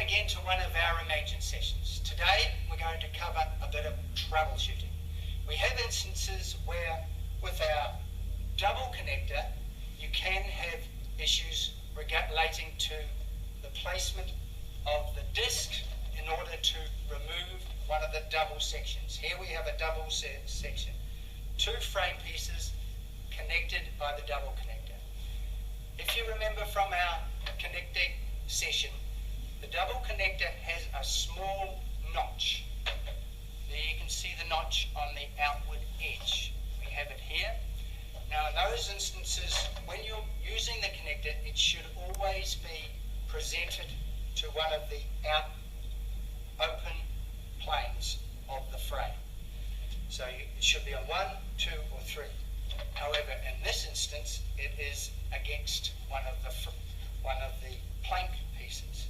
again to one of our imaginz sessions. Today we're going to cover a bit of troubleshooting. We have instances where with our double connector you can have issues relating to the placement of the disc in order to remove one of the double sections. Here we have a double section, two frame pieces connected by the double connector. If you remember from our connecting session, the double connector has a small notch. There you can see the notch on the outward edge. We have it here. Now in those instances, when you're using the connector, it should always be presented to one of the open planes of the frame. So it should be on 1, 2 or 3. However, in this instance, it is against one of the plank pieces.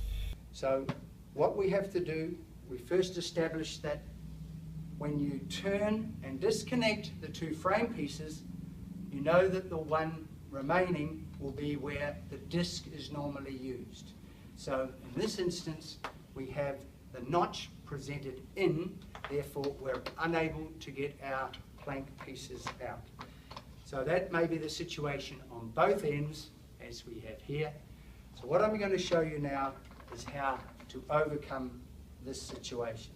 So what we have to do, we first establish that when you turn and disconnect the two frame pieces, you know that the one remaining will be where the disc is normally used. So in this instance, we have the notch presented in, therefore we're unable to get our plank pieces out. So that may be the situation on both ends, as we have here. So what I'm going to show you now is how to overcome this situation.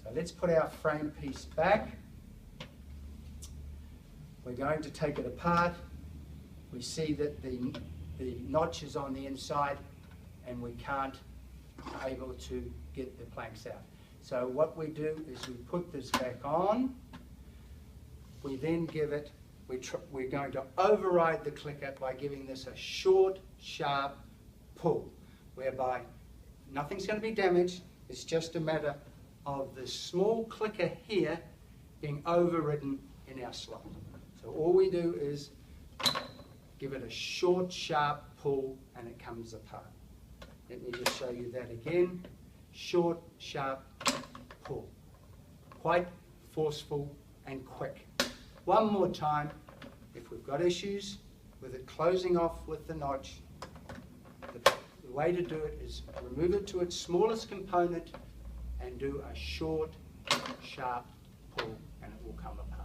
So let's put our frame piece back. We're going to take it apart. We see that the notch is on the inside and we can't able to get the planks out. So what we do is we put this back on. We then give it, we're going to override the clicker by giving this a short, sharp pull, whereby nothing's going to be damaged. It's just a matter of the small clicker here being overridden in our slot. So all we do is give it a short, sharp pull and it comes apart. Let me just show you that again. Short, sharp pull. Quite forceful and quick. One more time. If we've got issues with it closing off with the notch, the way to do it is remove it to its smallest component and do a short, sharp pull and it will come apart.